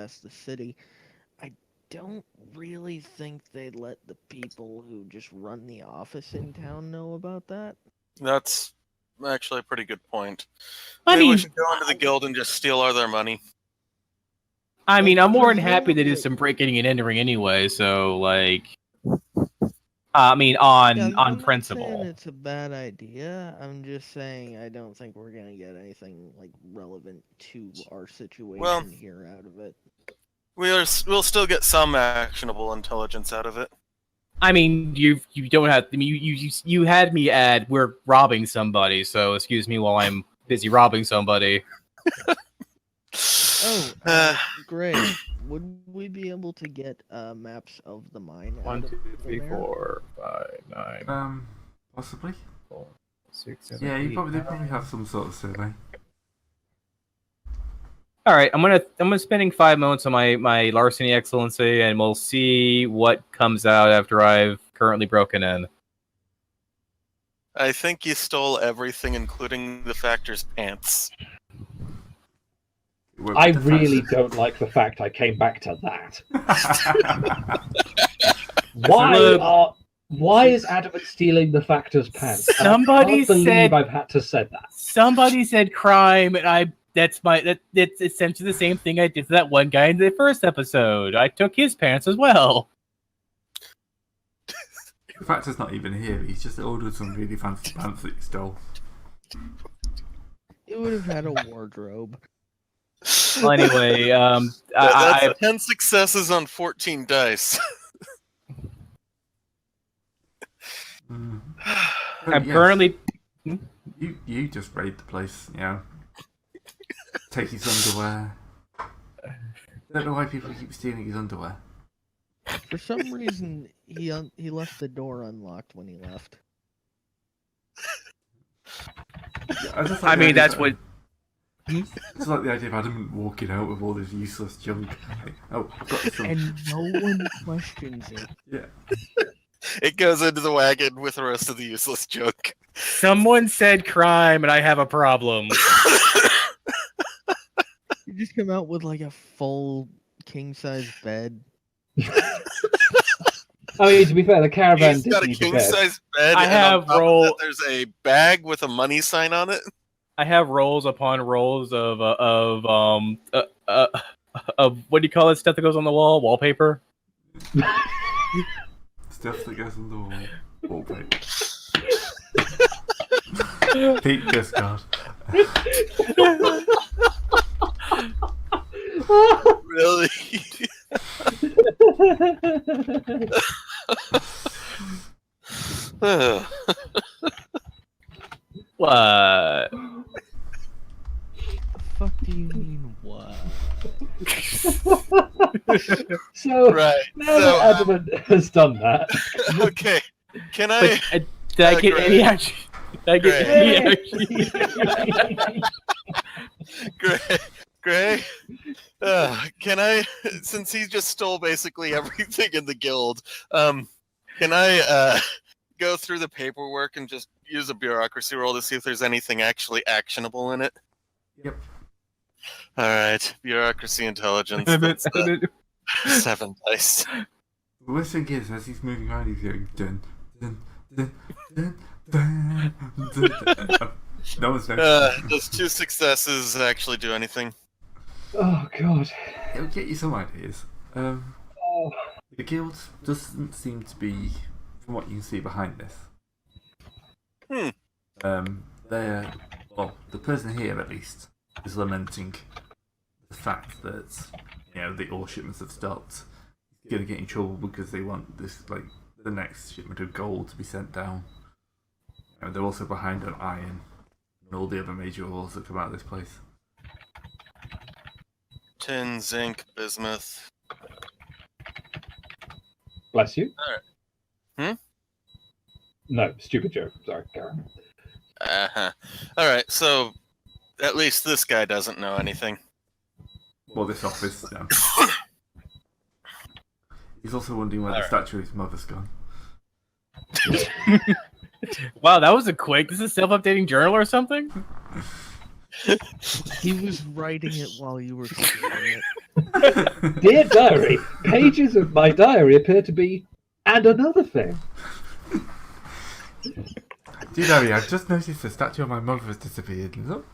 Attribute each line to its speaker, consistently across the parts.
Speaker 1: infest the city. I don't really think they'd let the people who just run the office in town know about that.
Speaker 2: That's actually a pretty good point.
Speaker 3: I
Speaker 2: Maybe we
Speaker 3: mean,
Speaker 2: should go into the guild and just steal all their money.
Speaker 3: I'm more than happy to do
Speaker 1: presumably-
Speaker 3: some breaking and entering anyway. So, like, on
Speaker 1: Yeah, I'm not saying
Speaker 3: principle.
Speaker 1: it's a bad idea. I'm just saying I don't think we're gonna get anything like relevant to our situation here out of it.
Speaker 2: We'll still get some actionable intelligence out of it.
Speaker 3: I mean, you don't have. I mean, you had me add we're robbing somebody. So excuse me while I'm busy robbing somebody.
Speaker 1: Oh, great. Would we be able to get maps of the mine?
Speaker 3: 1,
Speaker 1: out
Speaker 3: 2,
Speaker 1: of the
Speaker 3: 3,
Speaker 1: mayor?
Speaker 3: 4, 5, 9,
Speaker 4: Possibly.
Speaker 3: 4, 6, 7,
Speaker 4: Yeah,
Speaker 3: 8,
Speaker 4: they probably have some sort of survey.
Speaker 3: All right, I'm gonna spending 5 moments on my larceny excellency, and we'll see what comes out after I've currently broken in.
Speaker 2: I think you stole everything, including the Factor's pants.
Speaker 5: I really don't like the fact I came back to that. Why is Adamant stealing the Factor's pants? And
Speaker 3: Somebody
Speaker 5: I can't believe
Speaker 3: said-
Speaker 5: I've had to say that.
Speaker 3: Somebody said crime, and that's essentially the same thing I did to that one guy in the first episode. I took his pants as well.
Speaker 4: The Factor's not even here. He's just ordered some really fancy pants that he stole.
Speaker 1: It would have had a wardrobe.
Speaker 3: Well, anyway,
Speaker 2: That's 10 successes on 14 dice.
Speaker 3: I'm currently.
Speaker 4: You just raid the place, you know. Take his underwear. I don't know why people keep stealing his underwear.
Speaker 1: For some reason, he left the door unlocked when he left.
Speaker 3: I mean, that's what.
Speaker 4: It's like the idea of Adam walking out with all this useless junk. Like, oh, I've got some.
Speaker 1: And no one questions it.
Speaker 4: Yeah.
Speaker 2: It goes into the wagon with the rest of the useless junk.
Speaker 3: Someone said crime, and I have a problem.
Speaker 1: You just come out with like a full king-size bed.
Speaker 5: I mean, to be fair, the caravan
Speaker 2: He's
Speaker 5: did
Speaker 2: got a
Speaker 5: need a bed.
Speaker 2: king-size bed,
Speaker 3: I
Speaker 2: and
Speaker 3: have
Speaker 2: on top of
Speaker 3: roll-
Speaker 2: that, there's a bag with a money sign on it.
Speaker 3: I have rolls upon rolls of what do you call it? Stuff that goes on the wall, wallpaper.
Speaker 4: Stuff that goes on the wall. Wallpaper. Pete just got.
Speaker 2: Really?
Speaker 3: What?
Speaker 1: The fuck do you mean what?
Speaker 5: So,
Speaker 2: Right.
Speaker 5: now
Speaker 2: So,
Speaker 5: that Adamant has done that,
Speaker 2: okay. Can I?
Speaker 3: But, did I get
Speaker 2: Greg.
Speaker 3: any action? Did I get any action?
Speaker 2: Greg, can I? Since he just stole basically everything in the guild, can I go through the paperwork and just use a bureaucracy roll to see if there's anything actually actionable in it?
Speaker 4: Yep.
Speaker 2: All right, bureaucracy intelligence. That's 7 dice.
Speaker 4: The worst thing is, as he's moving around, he's going dun dun dun dun dun dun. dun. No one's noticing.
Speaker 2: Does 2 successes actually do anything?
Speaker 5: oh god.
Speaker 4: It'll get you some ideas.
Speaker 5: Oh.
Speaker 4: The guild doesn't seem to be, from what you can see behind this. They're, well, the person here at least is lamenting the fact that, you know, the ore shipments have stopped. He's gonna get in trouble because they want this, like, the next shipment of gold to be sent down. And they're also behind on iron and all the other major ores that come out of this place.
Speaker 2: Tin, zinc, bismuth.
Speaker 5: Bless you.
Speaker 2: Hmm?
Speaker 5: No, stupid joke. Sorry, Karen.
Speaker 2: Alright, so at least this guy doesn't know anything.
Speaker 4: Well, this office, yeah. He's also wondering where the statue of his mother's gone.
Speaker 3: Wow, that was a quick. This is a self-updating journal or something?
Speaker 1: He was writing it while you were saying it.
Speaker 5: Dear diary, pages of my diary appear to be and another thing.
Speaker 4: Dear Diary, I've just noticed the statue of my mother has disappeared. Look.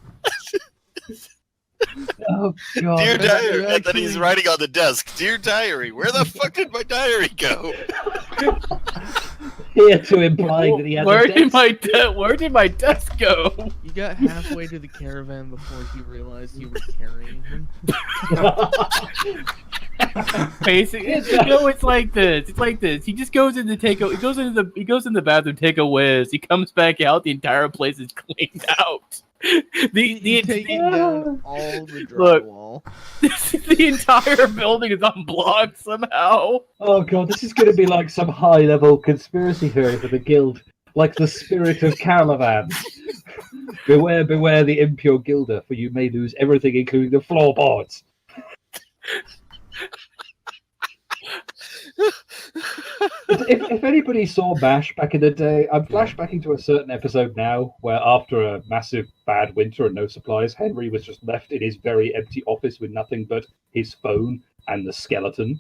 Speaker 5: Oh god.
Speaker 2: Dear
Speaker 1: you
Speaker 2: diary, and then he's
Speaker 1: actually-
Speaker 2: writing on the desk. Dear diary, where the fuck did my diary go?
Speaker 5: Here to imply that he has
Speaker 3: Where
Speaker 5: a
Speaker 3: did
Speaker 5: desk.
Speaker 3: where did my desk go?
Speaker 1: You got halfway to the caravan before you realized you were carrying him.
Speaker 3: Basically, it's like this. It's like this. He just goes in to take a. He goes in the bathroom, take a whiz. He comes back out. The entire place is cleaned out.
Speaker 1: You taking down all the
Speaker 3: Look.
Speaker 1: drywall.
Speaker 3: The entire building is unblocked somehow.
Speaker 5: Oh god, this is going to be like some high-level conspiracy theory for the guild, like the spirit of caravans. Beware, beware the impure gilder, for you may lose everything, including the floorboards. If anybody saw MASH back in the day, I'm flashbacking to a certain episode now where after a massive bad winter and no supplies, Henry was just left in his very empty office with nothing but his phone and the skeleton.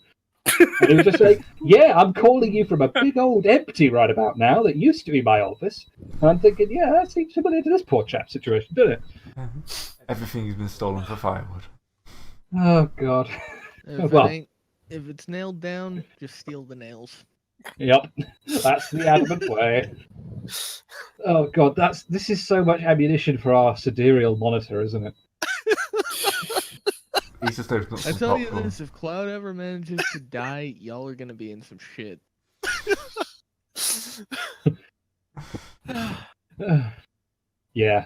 Speaker 5: And he was just like, yeah, I'm calling you from a big old empty right about now that used to be my office. And I'm thinking, yeah, that seems similar to this poor chap's situation, doesn't it?
Speaker 4: Everything has been stolen for firewood.
Speaker 5: Oh god.
Speaker 1: If,
Speaker 5: Well.
Speaker 1: if it's nailed down, just steal the nails.
Speaker 5: Yep, that's the adamant way. Oh god, this is so much ammunition for our sidereal monitor, isn't it?
Speaker 4: He's just opened up
Speaker 1: I
Speaker 4: some
Speaker 1: tell you
Speaker 4: popcorn.
Speaker 1: this, if Cloud ever manages to die, y'all are gonna be in some shit.
Speaker 5: Yeah.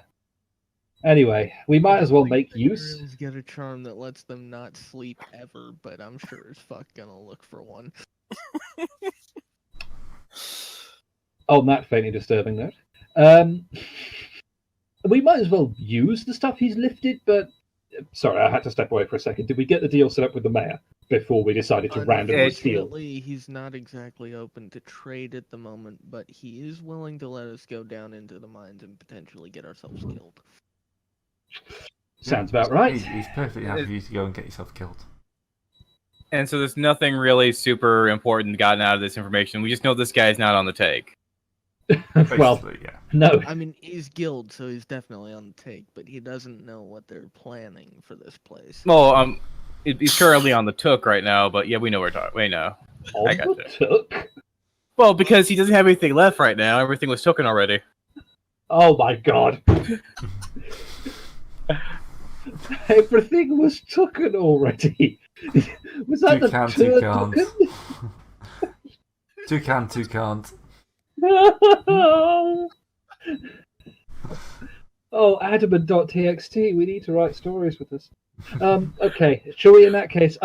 Speaker 5: Anyway, we might as well make use.
Speaker 1: Girls get a charm that lets them not sleep ever, but I'm sure as fuck gonna look for one.
Speaker 5: On that faintly disturbing note, we might as well use the stuff he's lifted. But sorry, I had to step away for a second. Did we get the deal set up with the mayor before we decided to randomly steal?
Speaker 1: Unfortunately, he's not exactly open to trade at the moment, but he is willing to let us go down into the mines and potentially get ourselves killed.
Speaker 5: Sounds about right.
Speaker 4: He's perfectly happy for you to go and get yourself killed.
Speaker 3: And so there's nothing really super important gotten out of this information. We just know this guy's not on the take.
Speaker 5: Well,
Speaker 4: Basically, yeah.
Speaker 5: no.
Speaker 1: I mean, he's guild, so he's definitely on the take, but he doesn't know what they're planning for this place.
Speaker 3: Well, he's currently on the took right now, but yeah, we know we're talking. We know. I got
Speaker 5: On the took.
Speaker 3: Well, because he doesn't have anything left right now. Everything was taken already.
Speaker 5: Oh my god. Everything was taken already. Was that
Speaker 4: Two
Speaker 5: the
Speaker 4: can, two
Speaker 5: turd
Speaker 4: can't.
Speaker 5: taken?
Speaker 4: Two can, two can't.
Speaker 5: Oh, adamant.txt. We need to write stories with this. Okay, shall we in that case?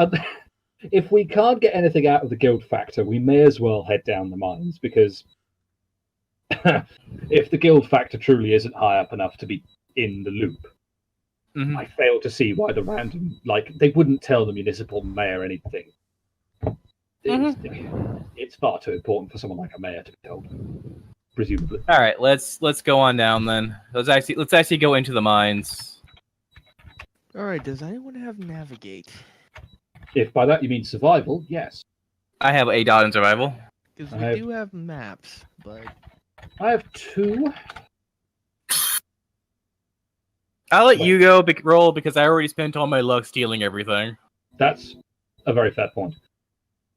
Speaker 5: If we can't get anything out of the guild factor, we may as well head down the mines, because if the guild factor truly isn't high up enough to be in the loop,
Speaker 3: Mhm.
Speaker 5: I fail to see why the random, they wouldn't tell the municipal mayor anything. It's far too important for someone like a mayor to be told, presumably.
Speaker 3: All right, let's go on down then. Let's actually go into the mines.
Speaker 1: Alright, does anyone have navigate?
Speaker 5: If by that you mean survival, yes.
Speaker 3: I have a dot in survival.
Speaker 1: Because
Speaker 5: I
Speaker 1: we
Speaker 5: have-
Speaker 1: do have maps, but
Speaker 5: I have 2.
Speaker 3: I'll let you go roll because I already spent all my luck stealing everything.
Speaker 5: That's a very fair point.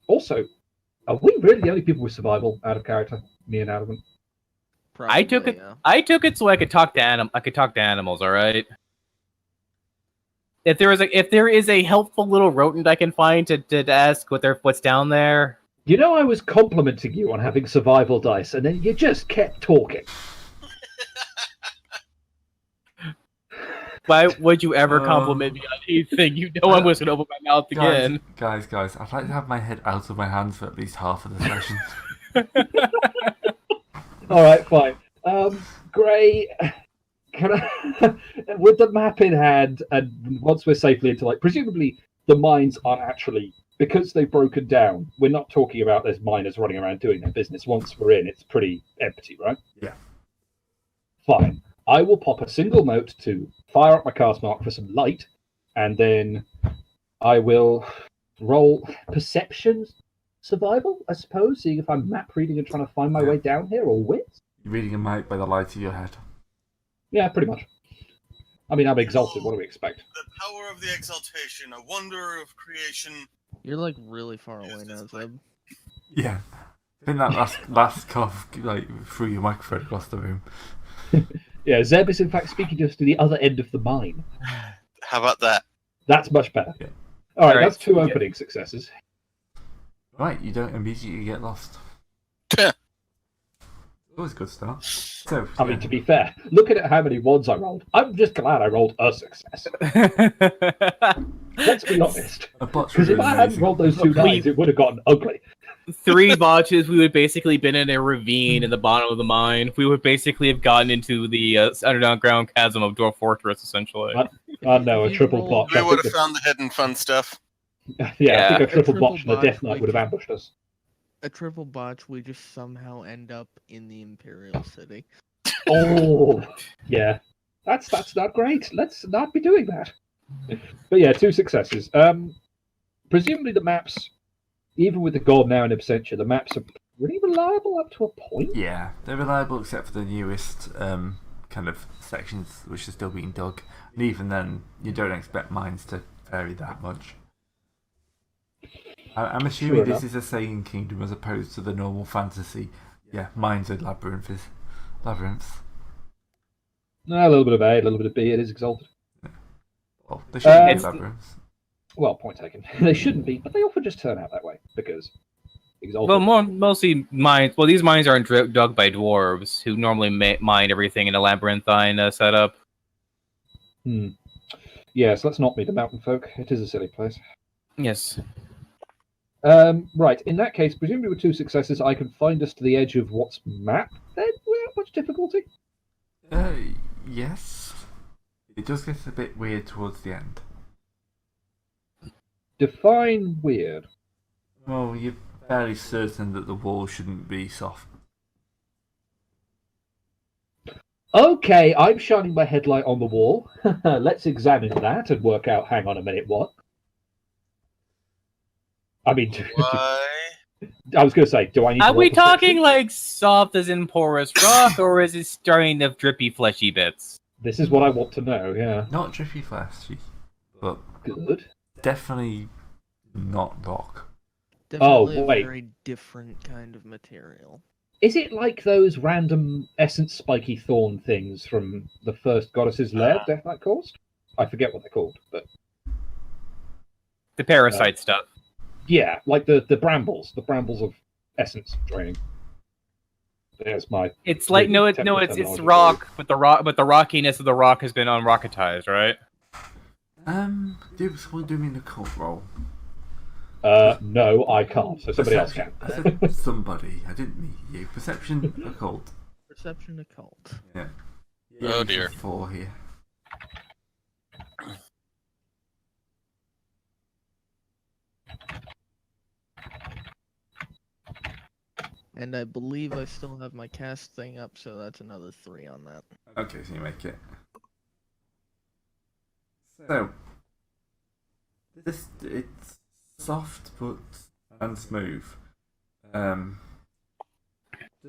Speaker 5: Also, are we really the only people with survival out of character? Me and Adamant?
Speaker 1: probably,
Speaker 3: I took it.
Speaker 1: yeah.
Speaker 3: I took it so I could talk to animals. All right. If there is a helpful little rodent I can find to ask what's down there.
Speaker 5: You know, I was complimenting you on having survival dice, and then you just kept talking.
Speaker 3: Why would you ever compliment me on anything? You know I'm just gonna open my mouth again.
Speaker 4: Guys, I'd like to have my head out of my hands for at least half of the session.
Speaker 5: All right, fine. Gray, can I, with the map in hand, and once we're safely into, presumably the mines aren't actually, because they've broken down, we're not talking about there's miners running around doing their business. Once we're in, it's pretty empty, right?
Speaker 4: Yeah.
Speaker 5: Fine. I will pop a single note to fire up my cast mark for some light, and then I will roll perception survival, I suppose, seeing if I'm map reading and trying to find my way down here, or wit.
Speaker 4: You're reading a map by the light of your head.
Speaker 5: Yeah, pretty much. I mean, I'm exalted. What do we expect?
Speaker 2: The power of the exaltation, a wonder of creation.
Speaker 1: You're like really far away now, Zeb.
Speaker 4: Yeah. I think that last cough like threw your microphone across the room.
Speaker 5: Yeah, Zeb is in fact speaking to us to the other end of the mine.
Speaker 2: How about that?
Speaker 5: That's much better.
Speaker 4: Yeah.
Speaker 5: All right,
Speaker 3: All right,
Speaker 5: that's two
Speaker 3: yeah.
Speaker 5: opening successes.
Speaker 4: Right, you don't immediately get lost. Always a good start. So,
Speaker 5: I mean, to be fair, looking at how many ones I rolled, I'm just glad I rolled a success. Let's be honest.
Speaker 4: a botch
Speaker 5: Because
Speaker 4: would
Speaker 5: if
Speaker 4: be
Speaker 5: I hadn't
Speaker 4: amazing.
Speaker 5: rolled those two nines, it would have gotten ugly.
Speaker 3: 3 botches, we would basically been in a ravine in the bottom of the mine. We would basically have gotten into the underground chasm of Dwarf Fortress, essentially.
Speaker 5: I know, a
Speaker 1: If you
Speaker 5: triple
Speaker 1: roll-
Speaker 5: botch.
Speaker 2: We
Speaker 5: I
Speaker 2: would
Speaker 5: think
Speaker 2: have found the hidden fun stuff.
Speaker 5: I
Speaker 3: Yeah.
Speaker 5: think a triple
Speaker 1: triple
Speaker 5: botch and a
Speaker 1: botch
Speaker 5: Death Knight would have ambushed us.
Speaker 1: A triple botch, we just somehow end up in the Imperial City.
Speaker 5: Oh, yeah. That's not great. Let's not be doing that. But yeah, 2 successes. Presumably the maps, even with the gold now in absentia, the maps are pretty reliable up to a point.
Speaker 4: Yeah, they're reliable except for the newest kind of sections which are still being dug. And even then, you don't expect mines to vary that much. I'm assuming
Speaker 5: Sure
Speaker 4: this is a Saiyan kingdom as opposed to the normal fantasy. Yeah, mines and labyrinths.
Speaker 5: A little bit of A, a little bit of B. It is exalted.
Speaker 4: Well, they shouldn't be
Speaker 3: It's-
Speaker 4: labyrinths.
Speaker 5: Well, point taken. They shouldn't be, but they often just turn out that way because exalted.
Speaker 3: Well, mostly mines. Well, these mines aren't dug by dwarves who normally mine everything in a labyrinthine setup.
Speaker 5: Yes, let's not meet the mountain folk. It is a silly place.
Speaker 3: Yes.
Speaker 5: Right, in that case, presumably with 2 successes, I can find us to the edge of what's map then without much difficulty.
Speaker 4: Yes. It does get a bit weird towards the end.
Speaker 5: Define weird.
Speaker 4: Well, you're fairly certain that the wall shouldn't be soft.
Speaker 5: Okay, I'm shining my headlight on the wall. Let's examine that and work out, hang on a minute, what? I mean,
Speaker 2: Why?
Speaker 5: I was going to say, do I need to
Speaker 3: Are
Speaker 5: roll
Speaker 3: we
Speaker 5: perception?
Speaker 3: talking like soft as in porous rock, or is it starting to drippy, fleshy bits?
Speaker 5: This is what I want to know, yeah.
Speaker 4: Not drippy fleshy, but
Speaker 5: Good.
Speaker 4: definitely not rock.
Speaker 1: Definitely a
Speaker 5: wait.
Speaker 1: very different kind of material.
Speaker 5: Is it like those random essence spiky thorn things from the first Goddess's Lair Death Knight caused? I forget what they're called, but
Speaker 3: The parasite stuff.
Speaker 5: yeah, like the brambles of essence draining. There's my.
Speaker 3: It's like no,
Speaker 5: technical
Speaker 3: it's
Speaker 5: terminology
Speaker 3: rock, but the rockiness of the rock has been unrocketized, right?
Speaker 4: Do me the cult roll.
Speaker 5: No, I can't. So somebody else can.
Speaker 4: I said somebody. I didn't mean you. Perception occult.
Speaker 1: Perception occult.
Speaker 4: Yeah.
Speaker 2: Oh, dear.
Speaker 4: 4 here.
Speaker 1: And I believe I still have my cast thing up, so that's another 3 on that.
Speaker 4: Okay, so you make it. So it's soft and smooth. There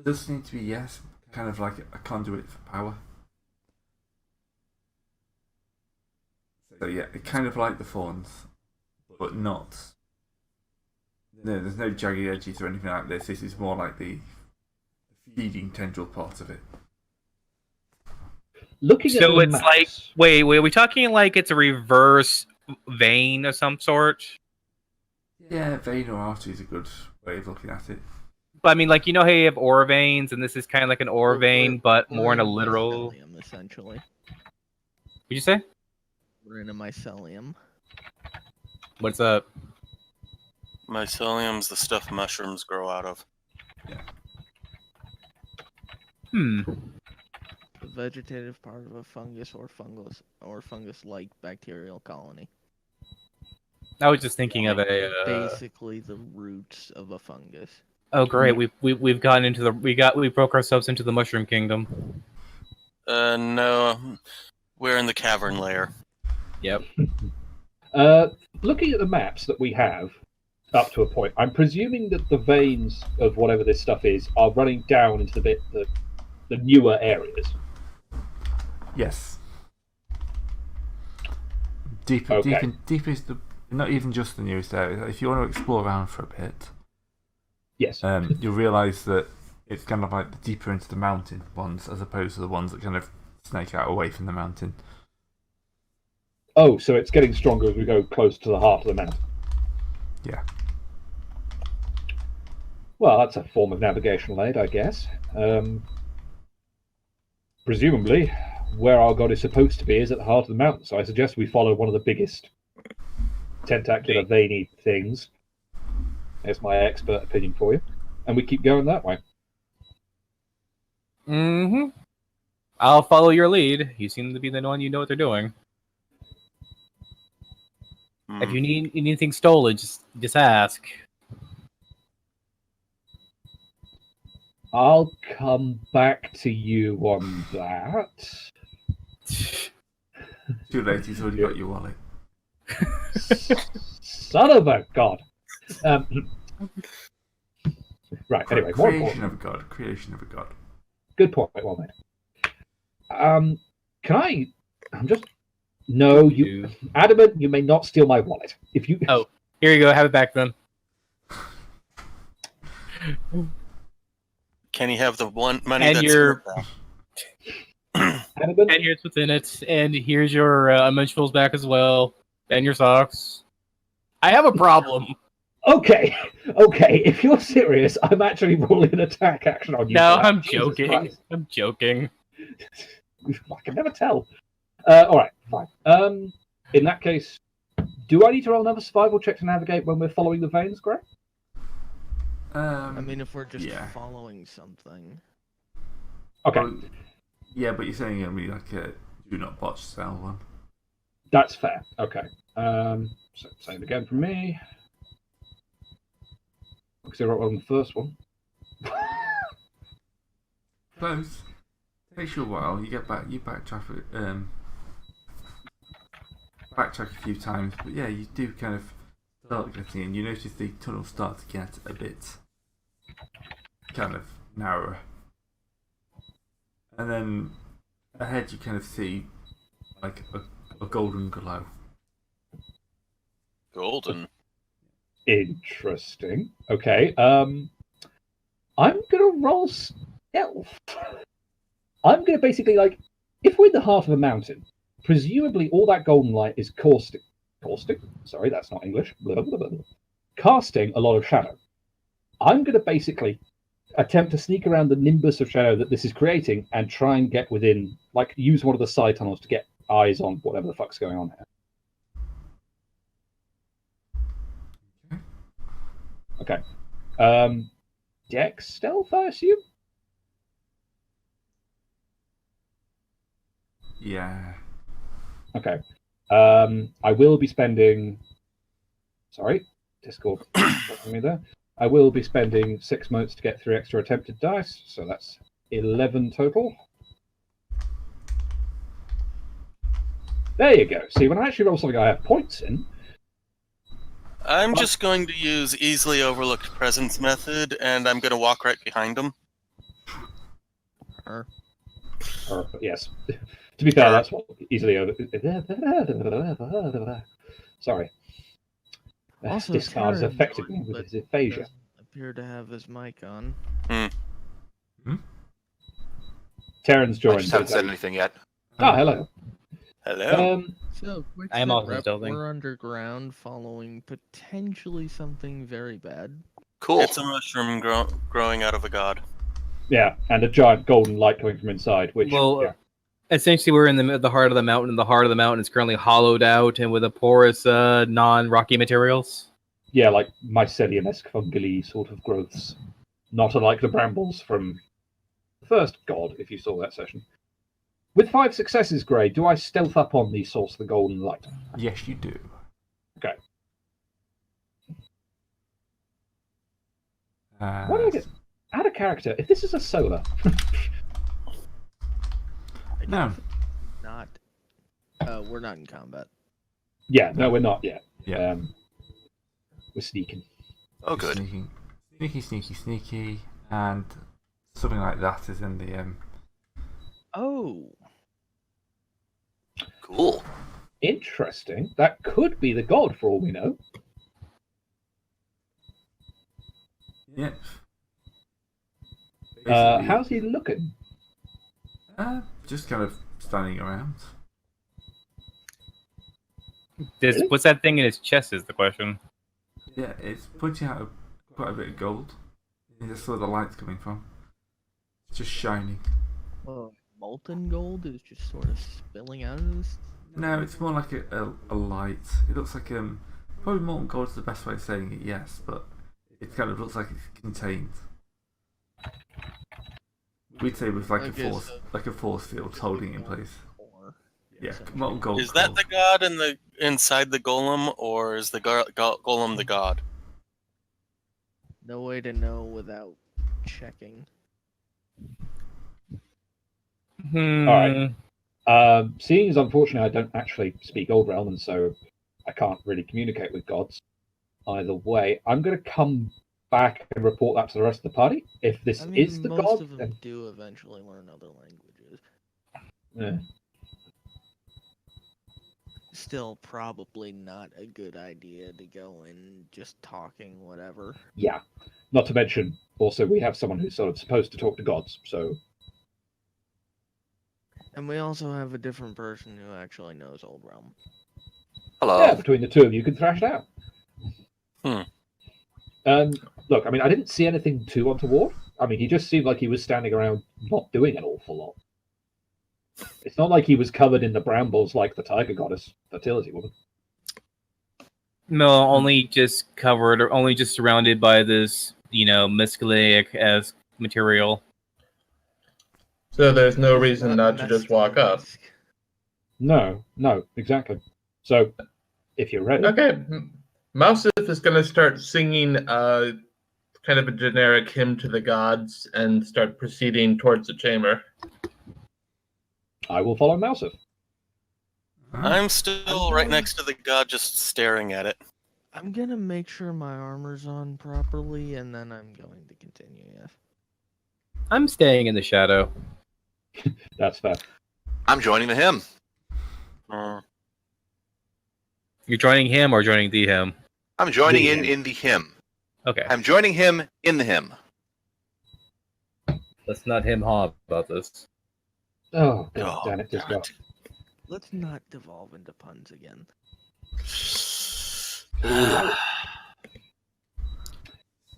Speaker 4: does need to be kind of like a conduit for power. So yeah, kind of like the thorns, but not. No, there's no jagged edges or anything like this. This is more like the feeding tendril part of it.
Speaker 5: Looking at
Speaker 3: So
Speaker 5: the
Speaker 3: it's
Speaker 5: maps,
Speaker 3: like, wait, are we talking like it's a reverse vein of some sort?
Speaker 4: Yeah, vein or artery is a good way of looking at it.
Speaker 3: But I mean, like, you know how you have ore veins, and this is kind of like an ore vein, but
Speaker 1: We're
Speaker 3: more in a
Speaker 1: in
Speaker 3: literal.
Speaker 1: mycelium, essentially.
Speaker 3: What'd you say?
Speaker 1: We're in a mycelium.
Speaker 3: What's up?
Speaker 2: Mycelium's the stuff mushrooms grow out of.
Speaker 1: The vegetative part of a fungus or fungus-like bacterial colony.
Speaker 3: I was just thinking of a.
Speaker 1: Basically, the roots of a fungus.
Speaker 3: Oh, great! We've gotten into the we broke ourselves into the mushroom kingdom.
Speaker 2: No. We're in the cavern layer.
Speaker 3: Yep.
Speaker 5: Looking at the maps that we have, up to a point, I'm presuming that the veins of whatever this stuff is are running down into the newer areas.
Speaker 4: Yes. Deeper,
Speaker 5: Okay.
Speaker 4: deeper is not even just the newest area. If you want to explore around for a bit,
Speaker 5: Yes.
Speaker 4: you'll realise that it's kind of like the deeper into the mountain ones, as opposed to the ones that kind of snake out away from the mountain.
Speaker 5: Oh, so it's getting stronger as we go closer to the heart of the mountain.
Speaker 4: Yeah.
Speaker 5: Well, that's a form of navigational aid, I guess. Presumably, where our god is supposed to be is at the heart of the mountain, so I suggest we follow one of the biggest tentacular veiny things. There's my expert opinion for you. And we keep going that way.
Speaker 3: Mm-hmm. I'll follow your lead. You seem to be the one you know what they're doing. If you need anything stolen, just ask.
Speaker 5: I'll come back to you on that.
Speaker 4: Too late, he's already got your wallet.
Speaker 5: Son of a god. Right, anyway, more
Speaker 4: Creation
Speaker 5: important.
Speaker 4: of a god. Creation of a god.
Speaker 5: Good point, well made. I'm just... No, you... Adamant, you may not steal my wallet. If you...
Speaker 3: Oh, here you go. Have it back then.
Speaker 2: Can he have the one money
Speaker 3: And
Speaker 2: that's
Speaker 3: your-
Speaker 2: in the
Speaker 5: Adamant,
Speaker 3: And here's what's in it. And here's your unmentionables back as well. And your socks. I have a problem.
Speaker 5: okay, if you're serious, I'm actually rolling an attack action on you.
Speaker 3: No,
Speaker 5: for that.
Speaker 3: I'm
Speaker 5: Jesus
Speaker 3: joking.
Speaker 5: Christ.
Speaker 3: I'm joking.
Speaker 5: I can never tell. Alright, fine. In that case, do I need to roll another survival check to navigate when we're following the veins, Greg?
Speaker 1: I mean, if we're just
Speaker 4: yeah.
Speaker 1: following something.
Speaker 5: Okay,
Speaker 4: Well, yeah, but you're saying it'll be like a do not botch style one.
Speaker 5: that's fair. Okay. So same again from me. Because I wrote on the first one.
Speaker 4: Close. Takes you a while. You get back. You backtrack. Backtrack a few times, but yeah, you do kind of start getting in. You notice the tunnels start to get a bit kind of narrower, and then ahead you kind of see like a golden glow.
Speaker 2: golden.
Speaker 5: Interesting. Okay. I'm gonna roll stealth. I'm gonna basically if we're in the heart of a mountain, presumably all that golden light is caustic. Sorry, that's not English. Blah, blah, blah, blah. Casting a lot of shadow. I'm gonna basically attempt to sneak around the nimbus of shadow that this is creating and try and get within, use one of the side tunnels to get eyes on whatever the fuck's going on here. Okay. Dex stealth, I assume?
Speaker 4: Yeah.
Speaker 5: Okay. I will be spending... Sorry, Discord me there. I will be spending 6 months to get 3 extra attempted dice, so that's 11 total. There you go. See, when I actually roll something I have points in...
Speaker 2: I'm just going to use easily overlooked presence method, and I'm going to walk right behind him.
Speaker 5: Yes. To be fair, that's what easily over... Sorry.
Speaker 1: Also,
Speaker 5: This card has
Speaker 1: Terran
Speaker 5: affected me
Speaker 1: joined,
Speaker 5: with
Speaker 1: but
Speaker 5: his aphasia.
Speaker 1: doesn't appear to have his mic on.
Speaker 5: Terran's
Speaker 6: I
Speaker 5: joined.
Speaker 6: just haven't said anything yet.
Speaker 5: Oh, hello.
Speaker 2: Hello.
Speaker 1: So, quick
Speaker 3: I am
Speaker 1: set
Speaker 3: also
Speaker 1: rep,
Speaker 3: stealthing.
Speaker 1: we're underground following potentially something very bad.
Speaker 6: Cool.
Speaker 2: It's a mushroom growing out of a god.
Speaker 5: Yeah, and a giant golden light coming from inside, which...
Speaker 3: Well,
Speaker 5: yeah.
Speaker 3: essentially, we're in the heart of the mountain. The heart of the mountain is currently hollowed out and with a porous, non-rocky materials.
Speaker 5: Yeah, like mycelium-esque fungally sort of growths. Not unlike the brambles from the first god, if you saw that session. With 5 successes, Grey, do I stealth up on the source of the golden light?
Speaker 4: Yes, you do.
Speaker 5: Okay.
Speaker 4: Uh,
Speaker 5: What do I get? Add a character. If this is a solar...
Speaker 4: No.
Speaker 1: Not. We're not in combat.
Speaker 5: Yeah, no, we're not yet.
Speaker 4: Yeah.
Speaker 5: We're sneaking.
Speaker 2: Oh, good.
Speaker 4: Sneaky, and something like that is in the
Speaker 1: Oh,
Speaker 2: Cool.
Speaker 5: Interesting. That could be the god for all we know.
Speaker 4: yeah. Basically,
Speaker 5: How's he looking?
Speaker 4: just kind of standing around.
Speaker 5: Really?
Speaker 3: What's that thing in his chest is the question.
Speaker 4: Yeah, it's pointing out quite a bit of gold. That's where the light's coming from. It's just shining.
Speaker 1: molten gold is just sort of spilling out of this.
Speaker 4: No, it's more like a light. It looks like probably molten gold is the best way of saying it. Yes, but it kind of looks like it's contained. We'd say with like a force field holding it in place. Yeah, molten gold.
Speaker 2: Is that the god inside the golem, or is the golem the god?
Speaker 1: No way to know without checking.
Speaker 5: Alright. Seeing as unfortunately I don't actually speak Old Realm, and so I can't really communicate with gods either way, I'm going to come back and report that to the rest of the party. If this is the
Speaker 1: most
Speaker 5: god,
Speaker 1: of them
Speaker 5: then
Speaker 1: do eventually learn other languages.
Speaker 5: yeah.
Speaker 1: Still, probably not a good idea to go in just talking whatever.
Speaker 5: Yeah. Not to mention, also, we have someone who's sort of supposed to talk to gods, so...
Speaker 1: And we also have a different person who actually knows Old Realm.
Speaker 2: Hello.
Speaker 5: Yeah, between the two of you can thrash it out. Look, I mean, I didn't see anything too untoward. I mean, he just seemed like he was standing around not doing an awful lot. It's not like he was covered in the brambles like the tiger goddess, fertility woman.
Speaker 3: No, only just covered or only just surrounded by this, mescaline-esque material.
Speaker 6: So there's no reason not to just walk up.
Speaker 5: No, exactly. So, if you're ready...
Speaker 6: Okay, Mousef is going to start singing kind of a generic hymn to the gods and start proceeding towards the chamber.
Speaker 5: I will follow Mousef.
Speaker 2: I'm still right next to the god, just staring at it.
Speaker 1: I'm gonna make sure my armor's on properly, and then I'm going to continue, yes.
Speaker 3: I'm staying in the shadow.
Speaker 5: That's fair.
Speaker 7: I'm joining the hymn.
Speaker 3: You're joining him or joining the him?
Speaker 7: I'm joining
Speaker 5: The
Speaker 7: in the hymn.
Speaker 3: Okay.
Speaker 7: I'm joining him in the hymn.
Speaker 3: Let's not him-haw about this.
Speaker 5: Oh, God
Speaker 2: Oh,
Speaker 5: damn it, this
Speaker 2: damn
Speaker 5: guy.
Speaker 2: it.
Speaker 1: Let's not devolve into puns again.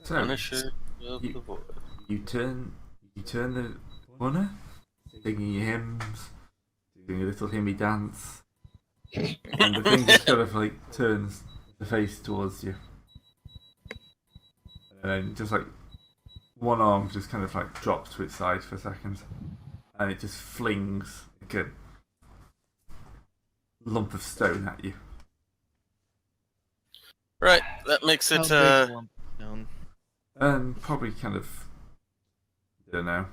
Speaker 4: So
Speaker 2: Punisher of
Speaker 4: you-
Speaker 2: the void.
Speaker 4: you turn the corner, singing your hymns, doing a little hymny dance, and the thing just kind of like turns the face towards you, and then just like one arm just kind of like drops to its side for a second, and it just flings like a lump of stone at you.
Speaker 2: Right, that makes
Speaker 1: How
Speaker 2: it,
Speaker 1: big a lump of stone?
Speaker 4: Probably kind of, I don't know,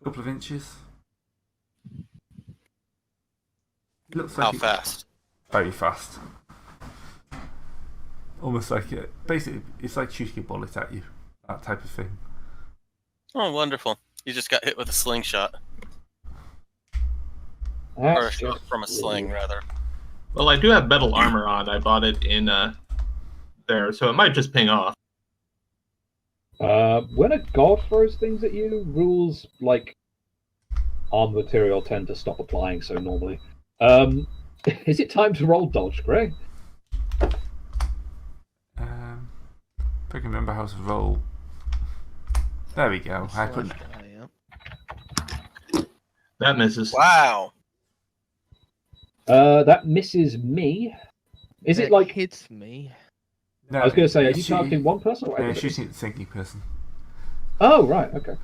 Speaker 4: a couple of inches. It looks like
Speaker 2: how fast?
Speaker 4: Very fast. Almost like basically, it's like shooting a bullet at you. That type of thing.
Speaker 2: Oh, wonderful. You just got hit with a slingshot. Or a
Speaker 5: That's
Speaker 2: shot from a sling, rather.
Speaker 6: Well, I do have metal armor on. I bought it in there, so it might just ping off.
Speaker 5: When a god throws things at you, rules like armor material tend to stop applying so normally. Is it time to roll dodge, Greg?
Speaker 4: If I can remember how to roll. There we go. I put
Speaker 1: Slash die, yeah.
Speaker 6: That misses.
Speaker 2: Wow.
Speaker 5: That misses me. Is
Speaker 1: That
Speaker 5: it like...
Speaker 1: hits me?
Speaker 4: no,
Speaker 5: I was going to say, are
Speaker 4: you're
Speaker 5: you
Speaker 4: shooting-
Speaker 5: targeting one person or
Speaker 4: You're
Speaker 5: everybody?
Speaker 4: shooting at the sinking person.
Speaker 5: Oh, right, okay.